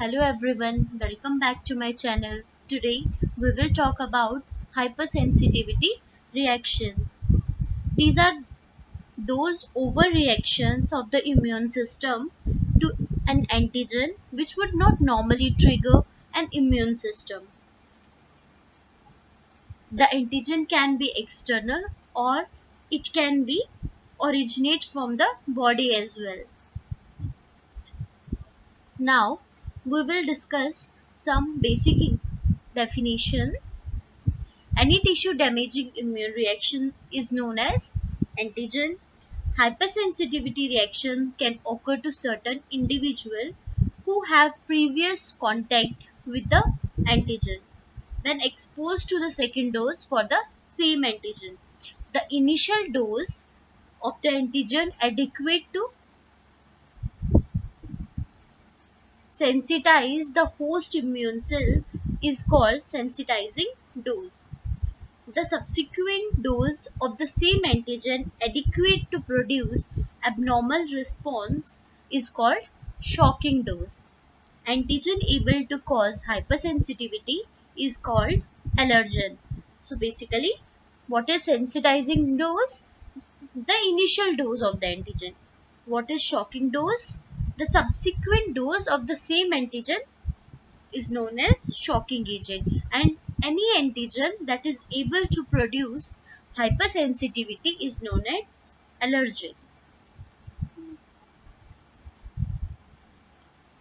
Hello everyone, welcome back to my channel. Today we will talk about hypersensitivity reactions. These are those overreactions of the immune system to an antigen which would not normally trigger an immune system. The antigen can be external or it can be originate from the body as well. Now we will discuss some basic definitions. Any tissue damaging immune reaction is known as antigen. Hypersensitivity reaction can occur to certain individuals who have previous contact with the antigen when exposed to the second dose for the same antigen. The initial dose of the antigen adequate to sensitize the host immune cell is called sensitizing dose. The subsequent dose of the same antigen adequate to produce abnormal response is called shocking dose. Antigen able to cause hypersensitivity is called allergen. So basically, what is sensitizing dose? The initial dose of the antigen. What is shocking dose? The subsequent dose of the same antigen is known as shocking agent, and any antigen that is able to produce hypersensitivity is known as allergen.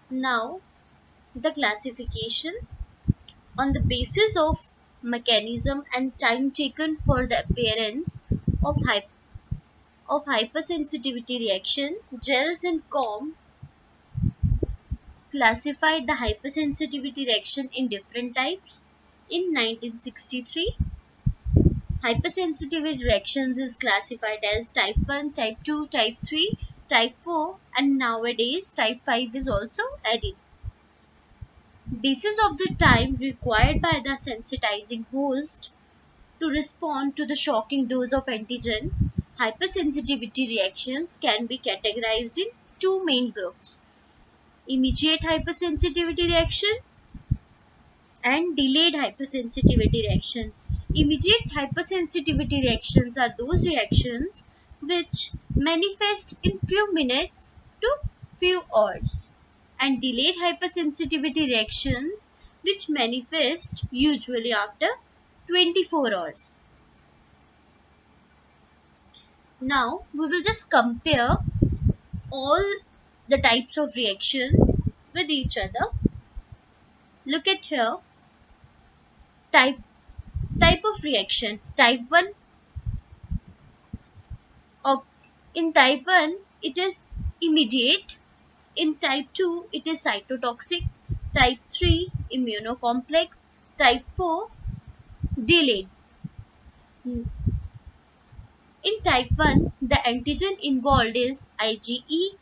Now the classification on the basis of mechanism and time taken for the appearance of, hypersensitivity reaction. Gels and Combe classified the hypersensitivity reaction in different types. In 1963, hypersensitivity reactions is classified as type 1, type 2, type 3, type 4, and nowadays type 5 is also added. Basis of the time required by the sensitizing host to respond to the shocking dose of antigen, hypersensitivity reactions can be categorized in two main groups: immediate hypersensitivity reaction and delayed hypersensitivity reaction. Immediate hypersensitivity reactions are those reactions which manifest in few minutes to few hours, and delayed hypersensitivity reactions which manifest usually after 24 hours. Now we will just compare all the types of reactions with each other. Look at here. Type of reaction. Type 1. Of, in type 1 it is immediate. In type 2 it is cytotoxic. Type 3 immunocomplex. Type 4 delayed. In type 1 the antigen involved is IgE.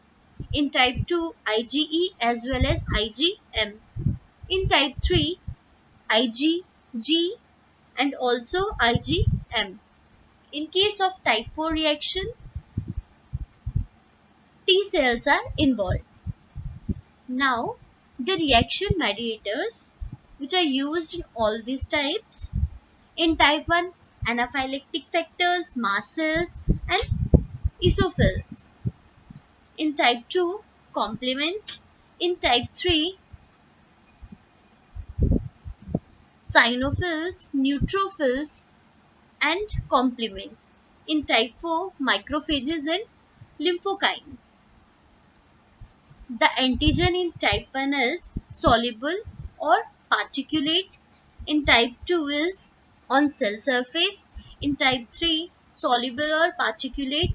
In type 2 IgE as well as IgM. In type 3 IgG and also IgM. In case of type 4 reaction, T cells are involved. Now, the reaction mediators which are used in all these types. In type 1, anaphylactic factors, mast cells and eosinophils. In type 2, complement. In type 3, cyanophils, neutrophils and complement. In type 4, macrophages and lymphokines. The antigen in type 1 is soluble or particulate. In type 2 is on cell surface. In type 3, soluble or particulate.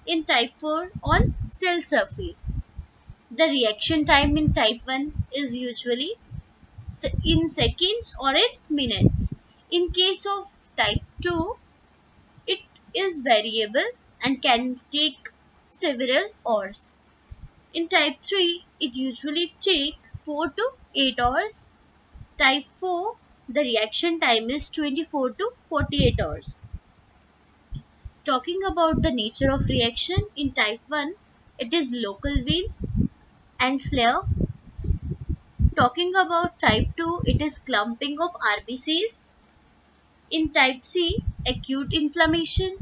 In type 4, on cell surface. The reaction time in type 1 is usually in seconds or in minutes. In case of type 2, it is variable and can take several hours. In type 3, it usually takes 4 to 8 hours. Type 4, the reaction time is 24 to 48 hours. Talking about the nature of reaction, in type 1, it is local wheel and flare. Talking about type 2, it is clumping of RBCs. In type C, acute inflammation.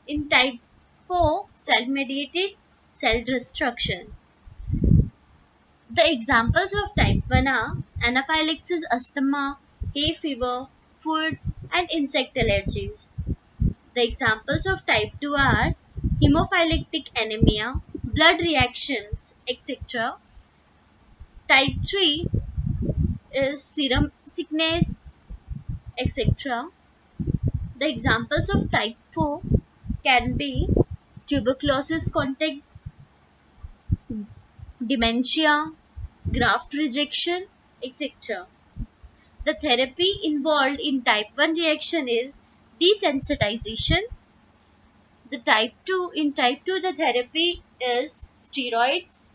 In type 4, cell-mediated cell destruction. The examples of type 1 are anaphylaxis, asthma, hay fever, food and insect allergies. The examples of type 2 are hemophilictic anemia, blood reactions, etc. Type 3 is serum sickness, etc. The examples of type 4 can be tuberculosis contact, dementia, graft rejection, etc. The therapy involved in type 1 reaction is desensitization. In type 2, the therapy is steroids.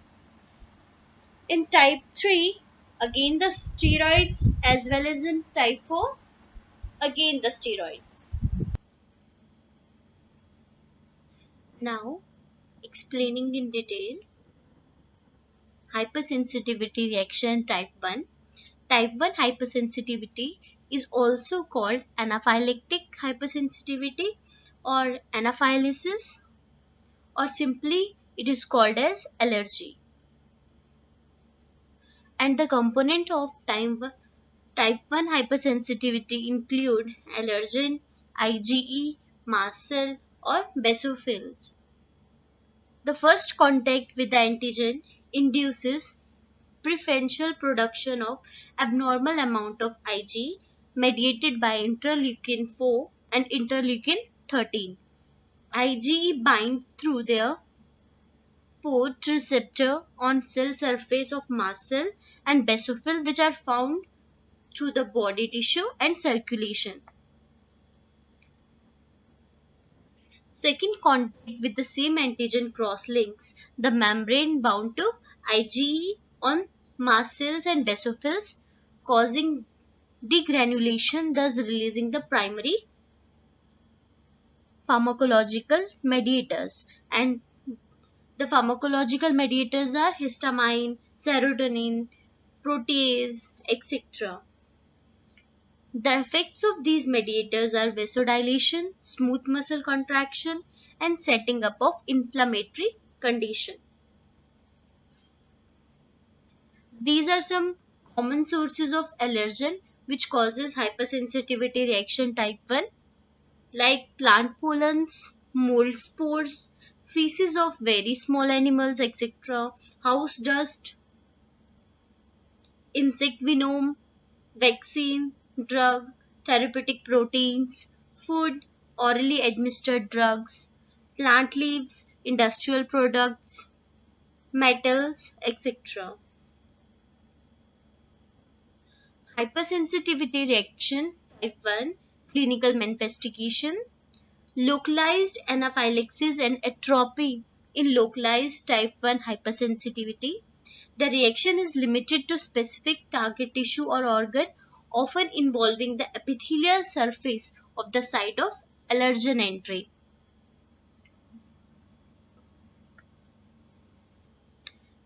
In type 3, again the steroids, as well as in type 4, again the steroids. Now, explaining in detail hypersensitivity reaction type 1. Type 1 hypersensitivity is also called anaphylactic hypersensitivity or anaphylaxis, or simply it is called as allergy. And the component of type 1 hypersensitivity include allergen, IgE, mast cell or basophils. The first contact with the antigen induces preferential production of abnormal amount of IgE mediated by interleukin 4 and interleukin 13. IgE bind through their port receptor on cell surface of mast cell and basophil, which are found through the body tissue and circulation. Second contact with the same antigen cross-links the membrane bound to IgE on mast cells and basophils, causing degranulation, thus releasing the primary pharmacological mediators. And the pharmacological mediators are histamine, serotonin, protease, etc. The effects of these mediators are vasodilation, smooth muscle contraction, and setting up of inflammatory condition. These are some common sources of allergen which causes hypersensitivity reaction type 1, like plant pollens, mold spores, feces of very small animals, etc., house dust, insect venom, vaccine, drug, therapeutic proteins, food, orally administered drugs, plant leaves, industrial products, metals, etc. Hypersensitivity reaction type 1 clinical manifestation: localized anaphylaxis and atrophy in localized type 1 hypersensitivity. The reaction is limited to specific target tissue or organ, often involving the epithelial surface of the site of allergen entry.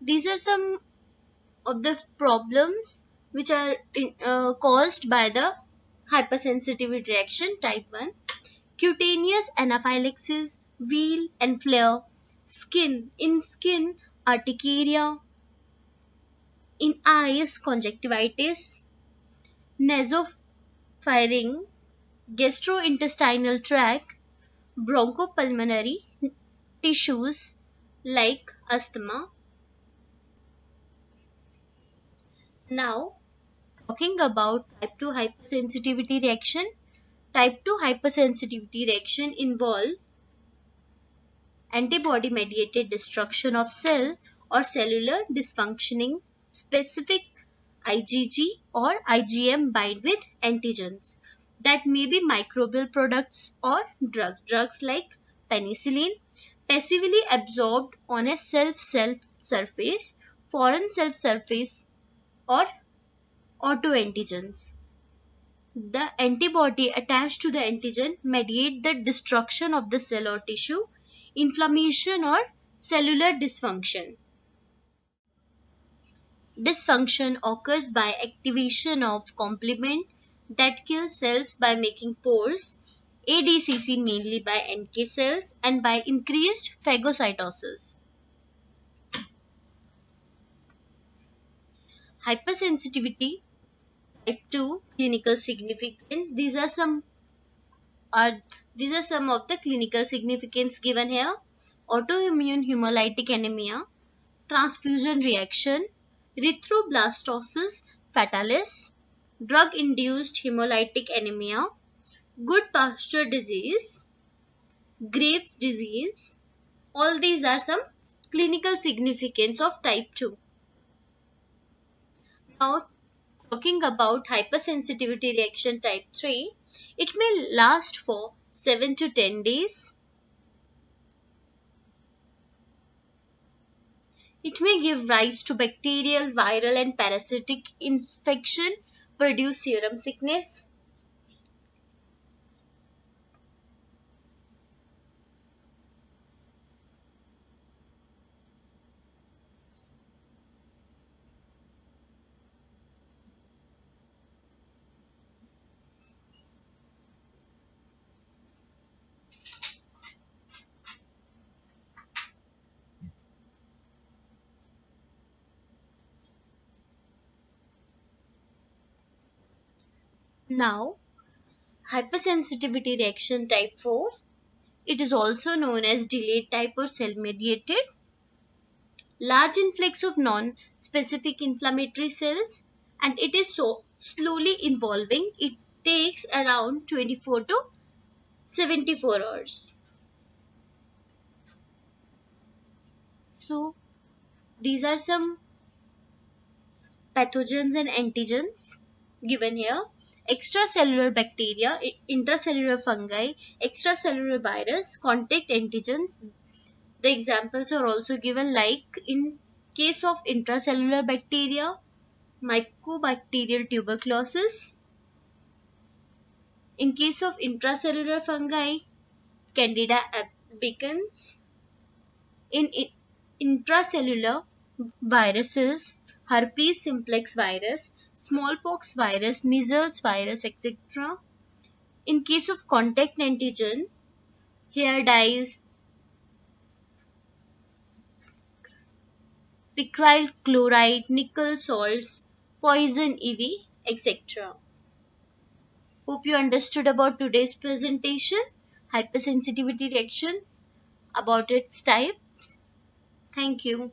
These are some of the problems which are caused by the hypersensitivity reaction type 1. Cutaneous anaphylaxis, wheal and flare, skin, urticaria, in eyes conjunctivitis, nasopharynx, gastrointestinal tract, bronchopulmonary tissues like asthma. Now, talking about type 2 hypersensitivity reaction. Type 2 hypersensitivity reaction involve antibody mediated destruction of cell or cellular dysfunctioning. Specific IgG or IgM bind with antigens that may be microbial products or drugs like penicillin, passively absorbed on a cell surface, foreign cell surface or autoantigens. The antibody attached to the antigen mediate the destruction of the cell or tissue, inflammation or cellular dysfunction. Dysfunction occurs by activation of complement that kills cells by making pores, ADCC mainly by NK cells, and by increased phagocytosis. Hypersensitivity type 2 clinical significance. Are these are some of the clinical significance given here. Autoimmune hemolytic anemia, transfusion reaction, erythroblastosis fatalis, drug-induced hemolytic anemia, Goodpasture disease, Graves' disease. All these are some clinical significance of type 2. Now, talking about hypersensitivity reaction type 3, it may last for 7 to 10 days. It may give rise to bacterial, viral, and parasitic infection, produce serum sickness. Now, hypersensitivity reaction type 4. It is also known as delayed type or cell mediated. Large influx of non-specific inflammatory cells, and it is so slowly evolving. It takes around 24 to 74 hours. So these are some pathogens and antigens given here. Extracellular bacteria, intracellular fungi, extracellular virus, contact antigens. The examples are also given, like in case of intracellular bacteria, Mycobacterial tuberculosis. In case of intracellular fungi, Candida albicans. In intracellular viruses, herpes simplex virus, smallpox virus, measles virus, etc. In case of contact antigen, hair dyes, picryl chloride, nickel salts, poison ivy, etc. Hope you understood about today's presentation, hypersensitivity reactions, about its types. Thank you.